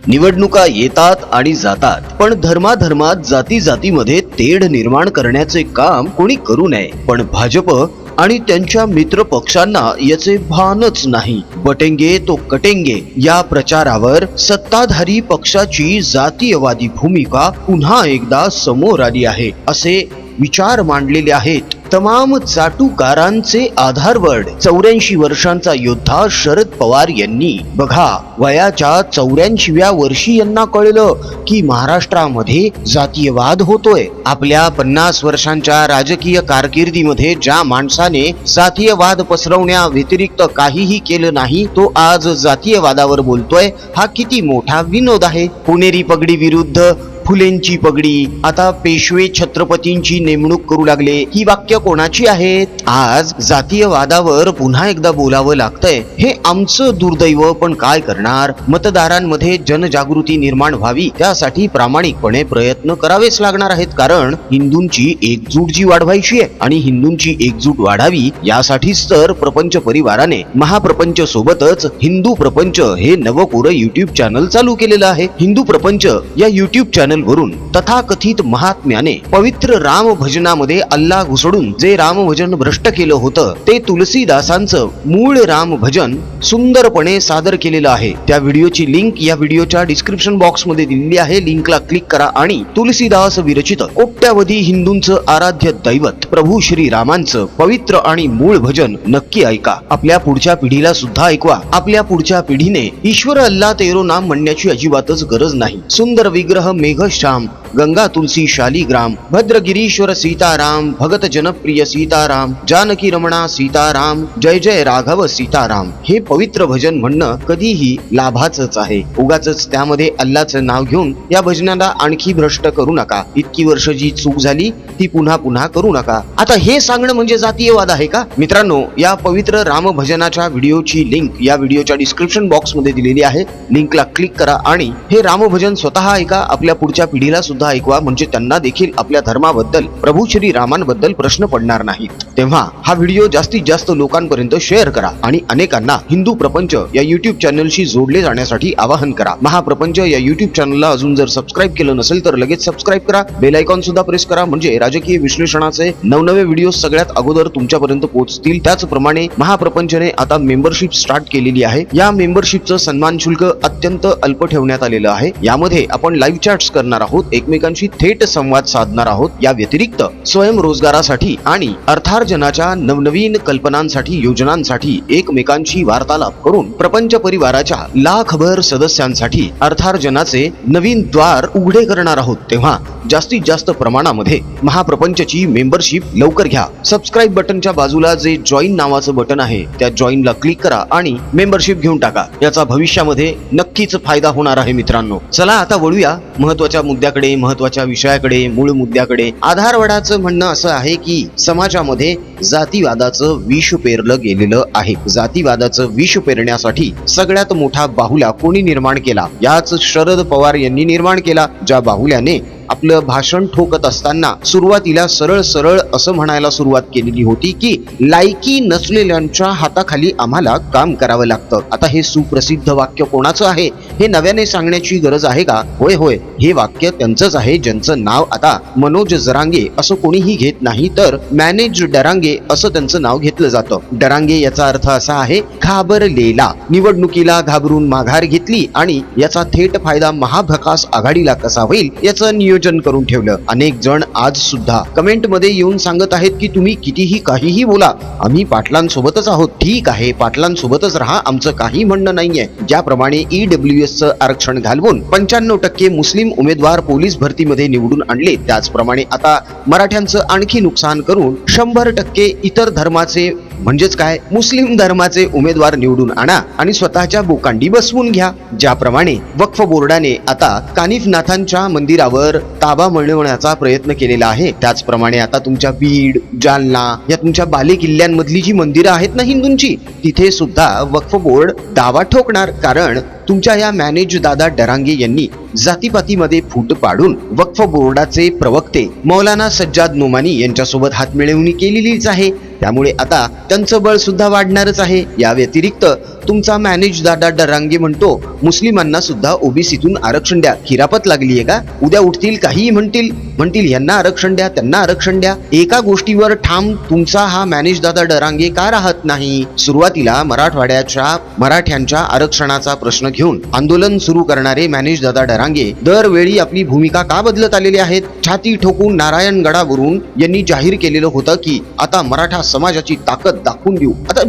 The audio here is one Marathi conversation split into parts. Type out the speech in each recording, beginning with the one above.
निवडणुका येतात आणि जातात, पण धर्माधर्मात जाती जातीमध्ये तेढ निर्माण करण्याचे काम कोणी करू नये. पण भाजप आणि त्यांच्या मित्र पक्षांना याचे भानच नाही. बटेंगे तो कटेंगे या प्रचारावर सत्ताधारी पक्षाची जातीयवादी भूमिका पुन्हा एकदा समोर आली आहे. असे विचार मांडलेले आहेत तमाम चाटुकारांचे आधारवड 84 वर्षांचा योद्धा शरद पवार यांनी. बघा, वयाच्या 84व्या वर्षी यांना कळलं की महाराष्ट्रामध्ये जातीयवाद होतोय. आपल्या 50 वर्षांच्या राजकीय कारकिर्दीमध्ये ज्या माणसाने जातीयवाद पसरवण्या व्यतिरिक्त काहीही केलं नाही, तो आज जातीयवादावर बोलतोय. हा किती मोठा विनोद आहे. पुणेरी पगडी विरुद्ध फुलेंची पगडी, आता पेशवे छत्रपतींची नेमणूक करू लागले. ही वाक्य कोणाची आहेत? आज जातीयवादावर पुन्हा एकदा बोलावं लागतंय. हे आमचं दुर्दैव, पण काय करणार. मतदारांमध्ये जनजागृती निर्माण व्हावी, त्यासाठी प्रामाणिकपणे प्रयत्न करावेच लागणार आहेत. कारण हिंदूंची एकजूट जी वाढवायची आहे आणि हिंदूंची एकजूट वाढावी यासाठीच तर प्रपंच परिवाराने महाप्रपंच सोबतच हिंदू प्रपंच हे नवकोर युट्यूब चॅनल चालू केलेलं आहे. हिंदू प्रपंच या युट्यूब चॅनल वरून तथाकथित महात्म्याने पवित्र राम भजनामध्ये अल्लाह घुसडून जे राम भजन भ्रष्ट केलं होतं, ते तुलसीदासांचं मूळ राम भजन सुंदरपणे सादर केलेलं आहे. त्या व्हिडिओची लिंक या व्हिडिओच्या डिस्क्रिप्शन बॉक्स मध्ये दिलेली आहे. लिंकला क्लिक करा आणि तुलसीदास विरचित कोट्यावधी हिंदूंचं आराध्य दैवत प्रभू श्री रामांचं पवित्र आणि मूळ भजन नक्की ऐका. आपल्या पुढच्या पिढीला सुद्धा ऐकवा. आपल्या पुढच्या पिढीने ईश्वर अल्लाह तेरो नाम म्हणण्याची अजिबातच गरज नाही. सुंदर विग्रह मेघश्याम, गंगा तुलसी शालिग्राम, भद्रगिरीश्वर सीताराम, भगत जनप्रिय सीताराम, जानकी रमणा सीताराम, जय जय राघव सीताराम, हे पवित्र भजन म्हणणं कधीही लाभाचंच आहे. उगाचच त्यामध्ये अल्लाचं नाव घेऊन या भजनाला आणखी भ्रष्ट करू नका. इतकी वर्ष जी चूक झाली ती पुन्हा पुन्हा करू नका. आता हे सांगणं म्हणजे जातीयवाद आहे का? मित्रांनो, या पवित्र राम भजनाच्या व्हिडिओची लिंक या व्हिडिओच्या डिस्क्रिप्शन बॉक्स मध्ये दिलेली आहे. लिंकला क्लिक करा आणि हे राम भजन स्वतः ऐका. आपल्या पुढच्या पिढीला सुद्धा ऐकवा, म्हणजे त्यांना देखील आपल्या धर्माबद्दल, प्रभू श्री रामांबद्दल प्रश्न पडणार नाहीत. तेव्हा हा व्हिडिओ जास्तीत जास्त लोकांपर्यंत शेअर करा आणि अनेकांना हिंदू प्रपंच या युट्यूब चॅनलशी जोडले जाण्यासाठी आवाहन करा. महाप्रपंच या युट्यूब चॅनलला अजून जर सबस्क्राईब केलं नसेल तर लगेच सबस्क्राईब करा. बेल आयकॉन सुद्धा प्रेस करा, म्हणजे राजकीय विश्लेषणाचे नवनवे व्हिडिओ सगळ्यात अगोदर तुमच्यापर्यंत पोहोचतील. त्याचप्रमाणे महाप्रपंचने आता मेंबरशिप स्टार्ट केलेली आहे. या मेंबरशिपचं सन्मान शुल्क अत्यंत अल्प ठेवण्यात आलेलं आहे. यामध्ये आपण लाईव्ह चॅट्स करणार आहोत, एकमेकांशी थेट संवाद साधणार आहोत. या व्यतिरिक्त स्वयंरोजगारासाठी आणि अर्थार्जनाच्या नवनवीन कल्पनांसाठी, योजनांसाठी एकमेकांशी वार्तालाप करून प्रपंच परिवाराच्या लाखभर सदस्यांसाठी अर्थार्जनाचे नवीन द्वार उघडे करणार आहोत. तेव्हा जास्तीत जास्त प्रमाणामध्ये महाप्रपंचची मेंबरशिप लवकर घ्या. सबस्क्राईब बटनच्या बाजूला जे जॉईन नावाचं बटन आहे, त्या जॉईनला क्लिक करा आणि मेंबरशिप घेऊन टाका. याचा भविष्यामध्ये नक्कीच फायदा होणार आहे. मित्रांनो, चला आता वळूया महत्वाच्या मुद्द्याकडे, महत्वाच्या विषयाकडे, मूळ मुद्द्याकडे. आधारवडाचं म्हणणं असं आहे की समाजामध्ये जातीवादाचं विष पेरलं गेलेलं आहे. जातीवादाचं विष पेरण्यासाठी सगळ्यात मोठा बाहुला कोणी निर्माण केला? याच शरद पवार यांनी निर्माण केला. ज्या बाहुल्याने आपलं भाषण ठोकत असताना सुरुवातीला सरळ सरळ असं म्हणायला सुरुवात केलेली होती की लायकी नसलेल्यांच्या हाताखाली आम्हाला काम करावं लागतं. आता हे सुप्रसिद्ध वाक्य कोणाचं आहे हे नव्याने सांगण्याची गरज आहे का? होय होय, हे वाक्य त्यांचंच आहे, ज्यांचं नाव आता मनोज जरांगे असं कोणीही घेत नाही, तर मॅनेज डरांगे असं त्यांचं नाव घेतलं जातं. डरांगे याचा अर्थ असा आहे घाबरलेला. निवडणुकीला घाबरून माघार घेतली आणि याचा थेट फायदा महाभकास आघाडीला कसा होईल याचं नियोजन करून ठेवलं. अनेक जण आज सुद्धा कमेंट मध्ये येऊन सांगत आहेत की तुम्ही कितीही काहीही बोला, आम्ही पाटलांसोबतच आहोत. ठीक आहे, पाटलांसोबतच राहा, आमचं काही म्हणणं नाहीये. ज्याप्रमाणे EWS चं आरक्षण घालवून 95% मुस्लिम उमेदवार पोलीस भरतीमध्ये निवडून आणले, त्याचप्रमाणे आता मराठ्यांचं आणखी नुकसान करून 100% इतर धर्माचे, म्हणजेच काय, मुस्लिम धर्माचे उमेदवार निवडून आणा आणि स्वतःच्या बोकांडी बसवून घ्या. ज्याप्रमाणे वक्फ बोर्डाने आता कानिफनाथांच्या मंदिरावर ताबा मिळवण्याचा प्रयत्न केलेला आहे, त्याचप्रमाणे आता तुमच्या बीड, जालना या तुमच्या बालेकिल्ल्यांमधली जी मंदिरं आहेत ना हिंदूंची, तिथे सुद्धा वक्फ बोर्ड दावा ठोकणार. कारण तुमच्या या मॅनेज दादा डरांगे यांनी जातीपातीमध्ये फूट पाडून वक्फ बोर्डाचे प्रवक्ते मौलाना सज्जाद नोमानी यांच्यासोबत हातमिळवणी केलेलीच आहे. त्यामुळे आता त्यांचं बळ सुद्धा वाढणारच आहे. या व्यतिरिक्त तुमचा मॅनेज दादा डरांगे म्हणतो मुस्लिमांना सुद्धा ओबीसीतून आरक्षण द्या. खिरापत लागलीये का? उद्या उठतील काहीही म्हणतील यांना आरक्षण द्या, त्यांना आरक्षण द्या. एका गोष्टीवर ठाम तुमचा हा मॅनेज दादा डरांगे का राहत नाही? सुरुवातीला मराठ्यांच्या आरक्षणाचा प्रश्न घेऊन आंदोलन सुरू करणारे मॅनेज दादा डरांगे दरवेळी आपली भूमिका का बदलत आलेले आहेत? छाती ठोकून नारायणगडावरून यांनी जाहीर केलेलं होतं की आता मराठा समाजाची ताकद दाखवून देऊ. आता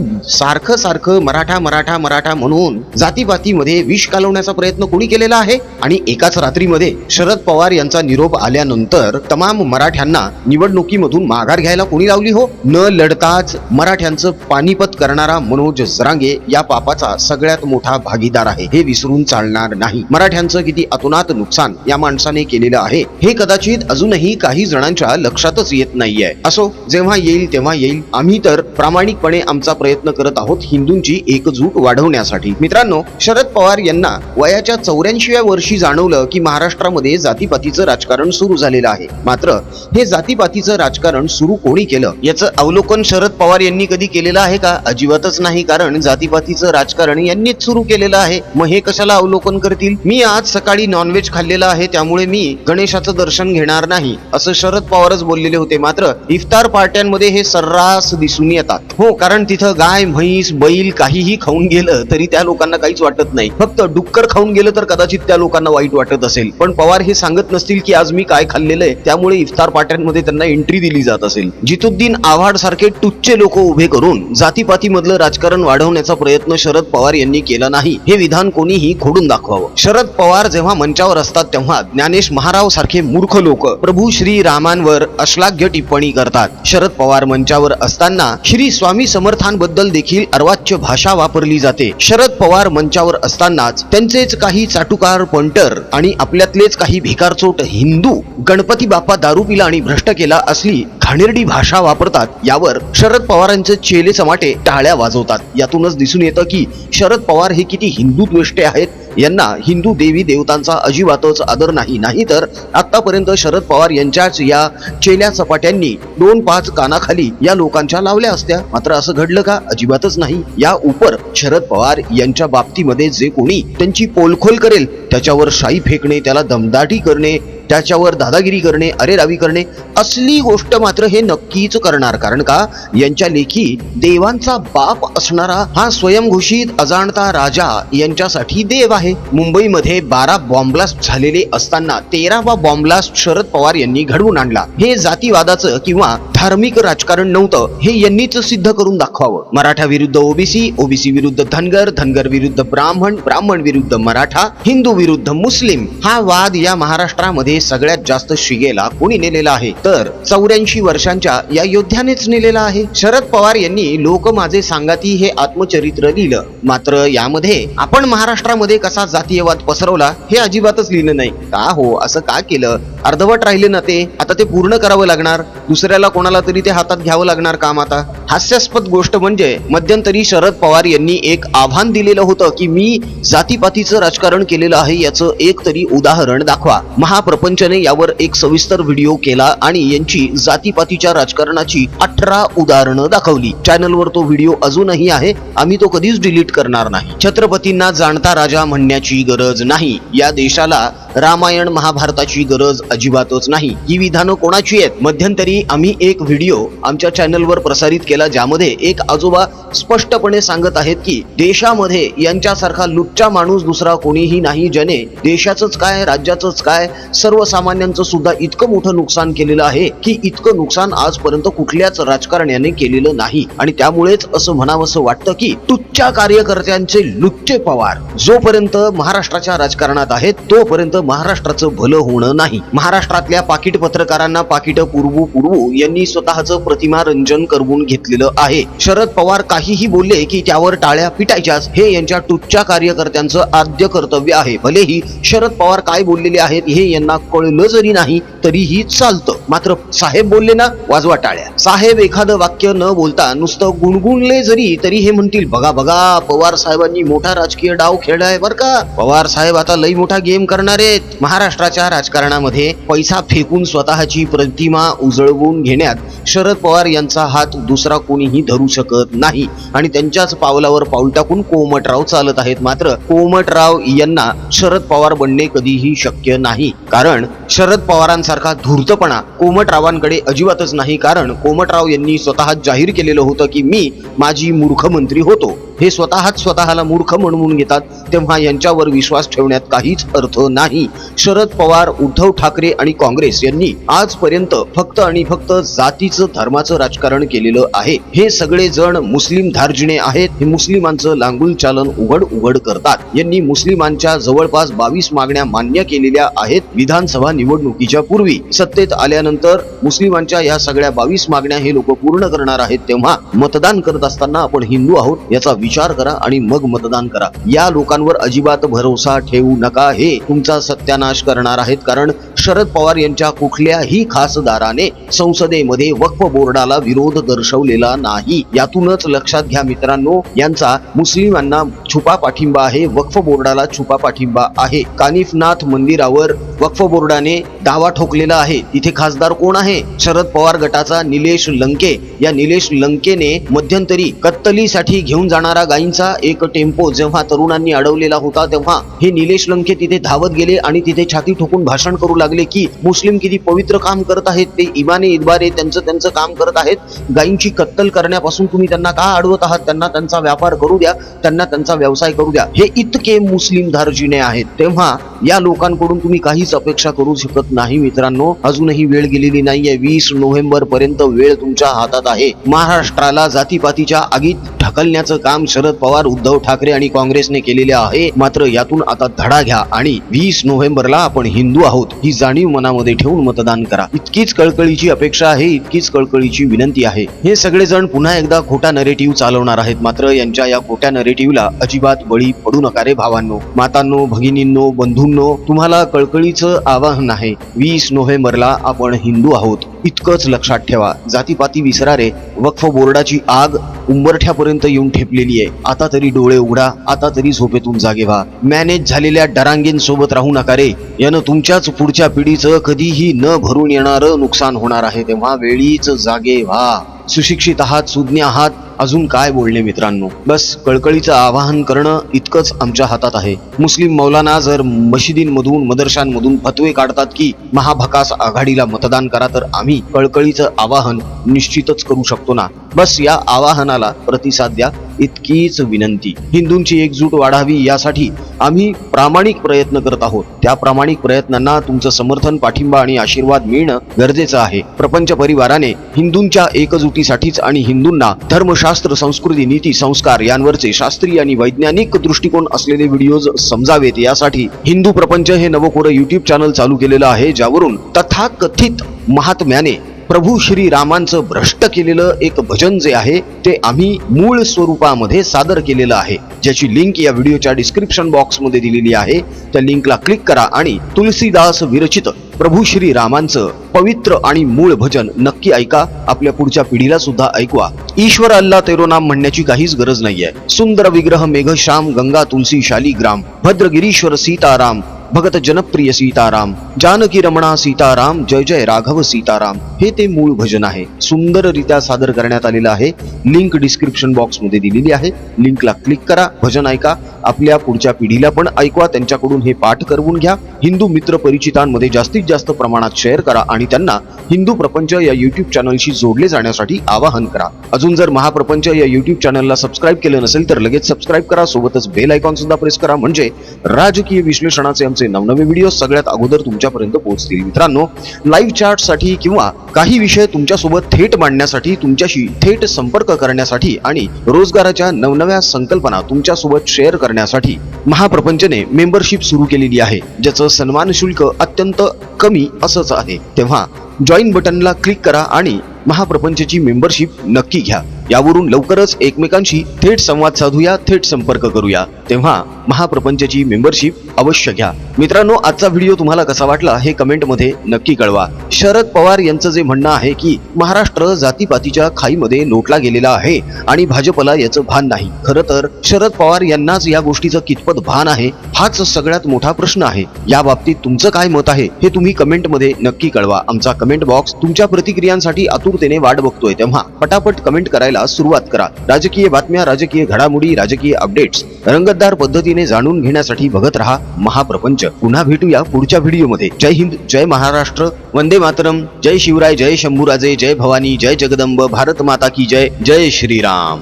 सारखं मराठा मराठा मराठा म्हणून जातीपातीमध्ये विष कालवण्याचा प्रयत्न कोणी केलेला आहे? आणि एकाच रात्रीमध्ये शरद पवार यांचा निरोप आल्यानंतर तमाम मराठ्यांना निवडणुकीमधून माघार घ्यायला कोणी लावली हो? न लढताच मराठ्यांचं पानिपत करणारा मनोज जरांगे या पापाचा सगळ्यात मोठा भागीदार आहे. हे विसरून चालणार नाही. मराठ्यांचं किती अतोनात नुकसान या माणसाने केलेलं आहे हे कदाचित अजूनही काही जणांच्या लक्षातच येत नाहीये. असो, जेव्हा येईल तेव्हा येईल. आम्ही तर प्रामाणिकपणे आमचा प्रयत्न करत आहोत हिंदूंची एकजूट वाढवण्यासाठी. मित्रांनो, शरद पवार यांना वयाच्या 84व्या वर्षी जाणवलं की महाराष्ट्रामध्ये जातीपातीचं राजकारण सुरू झालेलं आहे. मात्र हे जातीपातीचं राजकारण सुरू कोणी केलं याचं अवलोकन शरद पवार यांनी कधी केलेलं आहे का? अजिबातच नाही. कारण जातीपातीचं राजकारण यांनीच सुरू केलेलं आहे. मग हे कशाला अवलोकन करतील? मी आज सकाळी नॉनव्हेज खाल्लेलं आहे त्यामुळे मी गणेशाचं दर्शन घेणार नाही असं शरद पवारच बोललेले होते. मात्र इफ्तार पार्ट्यांमध्ये हे सर्रास दिसून येतात. हो, कारण तिथं गाय म्हैस बैल काहीही खाऊन गेलं तरी त्या लोकांना काहीच वाटत नाही. फक्त डुक्कर खाऊन गेलं तर कदाचित त्या लोकांना वाईट वाटत असेल. पण पवार हे सांगत नसतील की आज मी काय खाल्लेलं आहे, त्यामुळे इफ्तार पार्ट्यांमध्ये त्यांना एंट्री दिली जात असेल. जितुद्दीन आव्हाड सारखे टुच्चे लोक उभे करून जातीपाती मधलं राजकारण वाढवण्याचा प्रयत्न शरद पवार यांनी केला नाही. हे विधान कोणीही खोडून दाखवावं. शरद पवार जेव्हा मंचावर असतात तेव्हा ज्ञानेश महाराव सारखे मूर्ख लोक प्रभू श्री रामांवर अश्लाघ्य टिप्पणी करतात. शरद पवार मंचावर असताना श्री स्वामी समर्थांबद्दल देखील अर्वाच्य भाषा वापरली जाते. शरद पवार मंचावर असतानाच त्यांचेच काही चाटुकार पंटर आणि आपल्यातलेच काही भिकारचोट हिंदू गणपती बाप्पा दारू पिला आणि भ्रष्ट केला असली घाणेरडी भाषा वापरतात. यावर शरद पवारांचे चेले समाटे टाळ्या वाजवतात. यातूनच दिसून येतं की शरद पवार हे किती हिंदू द्वेष्टे आहेत. यांना हिंदू देवी देवतांचा अजिबातच आदर नाही. नाहीतर आतापर्यंत शरद पवार यांच्याच या चेल्या सपाट्यांनी 2-5 कानाखाली या लोकांच्या लावल्या असत्या. मात्र असं घडलं का? अजिबातच नाही. या उपर शरद पवार यांच्या बाबतीमध्ये जे कोणी त्यांची पोलखोल करेल त्याच्यावर शाई फेकणे, त्याला दमदाटी करणे, त्याच्यावर दादागिरी करणे, अरेरावी करणे असली गोष्ट मात्र हे नक्कीच करणार. कारण का? यांच्या लेखी देवांचा बाप असणारा हा स्वयंघोषित अजाणता राजा यांच्यासाठी देव आहे. मुंबईमध्ये 12 बॉम्बलास्ट झालेले असताना 13वा बॉम्बलास्ट शरद पवार यांनी घडवून आणला. हे जातीवादाचं किंवा धार्मिक राजकारण नव्हतं, हे यांनीच सिद्ध करून दाखवावं. मराठा विरुद्ध ओबीसी, ओबीसी विरुद्ध धनगर, धनगर विरुद्ध ब्राह्मण, ब्राह्मण विरुद्ध मराठा, हिंदू विरुद्ध मुस्लिम हा वाद या महाराष्ट्रामध्ये सगळ्यात जास्त शिगेला कोणी नेलेला आहे? तर 84 वर्षांच्या या योद्ध्यानेच नेलेला आहे. शरद पवार यांनी लोक माझे सांगाती हे आत्मचरित्र लिहिलं. मात्र यामध्ये आपण महाराष्ट्रामध्ये कसा जातीयवाद पसरवला हे अजिबातच लिहिलं नाही. का हो? असं का केलं? अर्धवट राहिले ना ते. आता ते पूर्ण करावं लागणार. दुसऱ्याला कोणाला तरी ते हातात घ्यावं लागणार काम. आता हास्यास्पद गोष्ट म्हणजे मध्यंतरी शरद पवार यांनी एक आव्हान दिलेलं होतं की मी जातीपातीचं राजकारण केलेलं आहे याचं एक तरी उदाहरण दाखवा. महाप्रपंचने यावर एक सविस्तर व्हिडिओ केला आणि यांची जातीपातीच्या राजकारणाची 18 उदाहरणं दाखवली. चॅनलवर तो व्हिडिओ अजूनही आहे. आम्ही तो कधीच डिलीट करणार नाही. छत्रपतींना जाणता राजा म्हणण्याची गरज नाही. या देशाला रामायण महाभारताची गरज अजिबातच नाही. ही विधानं कोणाची आहेत? मध्यंतरी आम्ही एक व्हिडिओ आमच्या चॅनलवर प्रसारित केला ज्यामध्ये एक आजोबा स्पष्टपणे सांगत आहेत की देशामध्ये यांच्यासारखा लुच्चा माणूस दुसरा कोणीही नाही ज्याने देशाचंच काय राज्याचंच काय सर्वसामान्यांचं सुद्धा इतकं मोठं नुकसान केलेलं आहे की इतकं नुकसान आजपर्यंत कुठल्याच राजकारण्याने केलेलं नाही. आणि त्यामुळेच असं म्हणावंसं वाटतं की तुच्च्या कार्यकर्त्यांचे लुच्चे पवार जोपर्यंत महाराष्ट्राच्या राजकारणात आहेत तोपर्यंत महाराष्ट्राचं भलं होणं नाही. महाराष्ट्रातल्या पाकिट पत्रकारांना पाकिट पुरवू यांनी स्वतःचं प्रतिमारंजन करून घेतलेलं आहे. शरद पवार काहीही बोलले की त्यावर टाळ्या पिटायच्याच हे यांच्या तुच्च्या कार्यकर्त्यांचं आद्य कर्तव्य आहे. भलेही शरद पवार काय बोललेले आहेत हे यांना कळलं जरी नाही तरीही चालतं. मात्र साहेब बोलले ना, वाजवा टाळ्या. साहेब एखादं वाक्य न बोलता नुसतं गुणगुणले जरी तरी हे म्हणतील बघा बघा पवार साहेबांनी मोठा राजकीय डाव खेळलाय बरं का. पवार साहेब आता लई मोठा गेम करणारे आहेत. महाराष्ट्राच्या राजकारणामध्ये पैसा फेकून स्वतःची प्रतिमा उजळवून घेण्यात शरद पवार यांचा हात दुसरा कोणीही धरू शकत नाही आणि त्यांच्याच पावलावर पाऊल टाकून कोमटराव चालत आहेत. मात्र कोमटराव यांना शरद पवार बनणे कधीही शक्य नाही, कारण शरद पवारांसारखा धूर्तपणा कोमटरावांकडे अजिबातच नाही. कारण कोमटराव यांनी स्वतः जाहीर केलेलं होतं की मी माजी मूर्ख मंत्री होतो. हे स्वतःला मूर्ख म्हणून घेतात, तेव्हा यांच्यावर विश्वास ठेवण्यात काहीच अर्थ नाही. शरद पवार, उद्धव ठाकरे आणि काँग्रेस यांनी आजपर्यंत फक्त आणि फक्त जातीचं, धर्माचं राजकारण केलेलं आहे. हे सगळे जण मुस्लिम धार्जिणे आहेत. हे मुस्लिमांचं लांगुल चालन उघड करतात. यांनी मुस्लिमांच्या जवळपास 22 मागण्या मान्य केलेल्या आहेत. विधानसभा निवडणुकीच्या पूर्वी सत्तेत आल्यानंतर मुस्लिमांच्या या सगळ्या 22 मागण्या हे लोक पूर्ण करणार आहेत. तेव्हा मतदान करत असताना आपण हिंदू आहोत याचा विचार करा आणि मग मतदान करा. या लोकांवर अजिबात भरोसा ठेवू नका. हे तुमचा सत्यानाश करणार आहेत. कारण शरद पवार यांच्या कुठल्याही खासदाराने संसदेमध्ये वक्फ बोर्डाला विरोध दर्शवलेला नाही. यातूनच लक्षात घ्या मित्रांनो, यांचा मुस्लिमांना छुपा पाठिंबा आहे, वक्फ बोर्डाला छुपा पाठिंबा आहे. कानिफनाथ मंदिरावर वक्फ बोर्डाने दावा ठोकलेला आहे. तिथे खासदार कोण आहे? शरद पवार गटाचा निलेश लंके. या निलेश लंकेने मध्यंतरी कत्तलीसाठी घेऊन जाणारा गायींचा एक टेम्पो जेव्हा तरुणांनी अडवलेला होता, तेव्हा हे निलेश लंके तिथे धावत गेले आणि तिथे छाती ठोकून भाषण करू लागले की मुस्लिम किती पवित्र काम करत आहेत, ते इमाने इतबारे त्यांचं काम करत आहेत. गायींची कत्तल करण्यापासून तुम्ही त्यांना का अडवत आहात? त्यांना त्यांचा व्यापार करू द्या, त्यांना त्यांचा व्यवसाय करू द्या. हे इतके मुस्लिम धार्जिणे आहेत. तेव्हा या लोकांकडून तुम्ही काहीच अपेक्षा करू शकत नाही मित्रांनो. अजूनही वेळ गेलेली नाहीये. 20 नोव्हेंबर पर्यंत वेळ तुमच्या हातात आहे. महाराष्ट्राला जातीपातीच्या आगीत ढकलण्याचं काम शरद पवार, उद्धव ठाकरे आणि काँग्रेसने केलेले आहे. मात्र यातून आता धडा घ्या आणि 20 नोव्हेंबरला आपण हिंदू आहोत ही जाणीव मनामध्ये ठेवून मतदान करा. इतकीच कळकळीची अपेक्षा आहे, इतकीच कळकळीची विनंती आहे. हे सगळेजण पुन्हा एकदा खोटा नरेटिव्ह चालवणार आहेत. मात्र यांच्या या खोट्या नरेटिव्हला अजिबात बळी पडू नका रे भावांनो, मातांनो, भगिनींनो, बंधूंनो. तुम्हाला कळकळीचं आवाहन आहे. 20 नोव्हेंबरला आपण हिंदू आहोत इतकंच लक्षात ठेवा. जातीपाती विसरा रे. वक्फ बोर्डाची आग उंबरठ्यापर्यंत येऊन ठेपलेली आहे. आता तरी डोळे उघडा, आता तरी झोपेतून जागे व्हा. मॅनेज झालेल्या डरांगींसोबत राहू नका रे. यानं तुमच्याच पुढच्या पिढीचं कधीही न भरून येणारं नुकसान होणार आहे. तेव्हा वेळीच जागे व्हा. सुशिक्षित आहात, सुज्ञ आहात, अजून काय बोलणे मित्रांनो. बस कळकळीचं आवाहन करणं इतकंच आमच्या हातात आहे. मुस्लिम मौलाना जर मशिदींमधून, मदरशांमधून फतवे काढतात की महाभकास आघाडीला मतदान करा, तर आम्ही कळकळीचं आवाहन निश्चितच करू शकतो ना. बस या आवाहनाला प्रतिसाद द्या, इतकीच विनंती. हिंदूंची एकजूट वाढावी यासाठी आम्ही प्रामाणिक प्रयत्न करत आहोत. त्या प्रामाणिक प्रयत्नांना तुमचं समर्थन, पाठिंबा आणि आशीर्वाद मिळणं गरजेचं आहे. प्रपंच परिवाराने हिंदूंच्या एकजुटीसाठीच आणि हिंदूंना धर्मशास्त्र, संस्कृती, नीती, संस्कार यांवरचे शास्त्रीय आणि वैज्ञानिक दृष्टिकोन असलेले व्हिडिओज समजावेत यासाठी हिंदू प्रपंच हे नवकोरं YouTube चॅनल चालू केलेलं आहे, ज्यावरून तथाकथित महात्म्याने प्रभू श्री रामांचं भ्रष्ट केलेलं एक भजन जे आहे ते आम्ही मूळ स्वरूपामध्ये सादर केलेलं आहे, ज्याची लिंक या व्हिडिओच्या डिस्क्रिप्शन बॉक्समध्ये दिलेली आहे. त्या लिंकला क्लिक करा आणि तुलसीदास विरचित प्रभू श्री रामांचं पवित्र आणि मूळ भजन नक्की ऐका. आपल्या पुढच्या पिढीला सुद्धा ऐकवा. ईश्वर अल्लाह तेरो नाम म्हणण्याची काहीच गरज नाहीये. सुंदर विग्रह मेघश्याम, गंगा तुलसी शालिग्राम, भद्रगिरीश्वर सीताराम, भगत जनप्रिय सीताराम, जानकी रमणा सीताराम, जय जय राघव सीताराम, हे ते मूळ भजन आहे. सुंदररित्या सादर करण्यात आलेलं आहे. लिंक डिस्क्रिप्शन बॉक्स मध्ये दिलेली आहे. लिंकला क्लिक करा, भजन ऐका. आपल्या पुढच्या पिढीला पण ऐकवा, त्यांच्याकडून हे पाठ करवून घ्या. हिंदू मित्र परिचितांमध्ये जास्तीत जास्त प्रमाणात शेअर करा आणि त्यांना हिंदू प्रपंच या युट्यूब चॅनलशी जोडले जाण्यासाठी आवाहन करा. अजून जर महाप्रपंच या युट्यूब चॅनलला सबस्क्राईब केलं नसेल तर लगेच सबस्क्राईब करा. सोबतच बेल आयकॉन सुद्धा प्रेस करा, म्हणजे राजकीय विश्लेषणाचे आमचे नवनवे व्हिडिओ सगळ्यात अगोदर तुमच्यापर्यंत पोहोचतील. मित्रांनो, लाईव्ह चॅटसाठी किंवा काही विषय तुमच्यासोबत थेट मांडण्यासाठी, तुमच्याशी थेट संपर्क करण्यासाठी आणि रोजगाराच्या नवनव्या संकल्पना तुमच्यासोबत शेअर करण्यासाठी महाप्रपंचने मेंबरशिप सुरू केलेली आहे, ज्याचं सन्मान शुल्क अत्यंत कमी असंच आहे. तेव्हा जॉईन बटनला क्लिक करा आणि महाप्रपंचची मेंबरशिप नक्की घ्या. यावरून लवकरच एकमेकांशी थेट संवाद साधूया, थेट संपर्क करूया. तेव्हा महाप्रपंचची मेंबरशिप अवश्य घ्या. मित्रांनो, आजचा व्हिडिओ तुम्हाला कसा वाटला हे कमेंट मध्ये नक्की कळवा. शरद पवार यांचं जे म्हणणं आहे की महाराष्ट्र जातीपातीच्या खाईमध्ये लोटला गेलेला आहे आणि भाजपला याचं भान नाही. खरं तर शरद पवार यांनाच या गोष्टीचं कितपत भान आहे हाच सगळ्यात मोठा प्रश्न आहे. या बाबतीत तुमचं काय मत आहे हे तुम्ही कमेंट मध्ये नक्की कळवा. आमचा कमेंट बॉक्स तुमच्या प्रतिक्रियांसाठी आतुरतेने वाट बघतोय, तेव्हा पटापट कमेंट करायला सुरुवात करा. राजकीय बातम्या, राजकीय घडामोडी, राजकीय अपडेट्स रंगतदार पद्धतीने जाणून घेण्यासाठी बघत रहा महाप्रपंच. पुन्हा भेटूया पुढच्या व्हिडिओमध्ये. जय हिंद, जय महाराष्ट्र, वंदे मातरम, जय शिवराय, जय शंभूराजे, जय भवानी, जय जगदंब, भारत माता की जय, जय श्रीराम.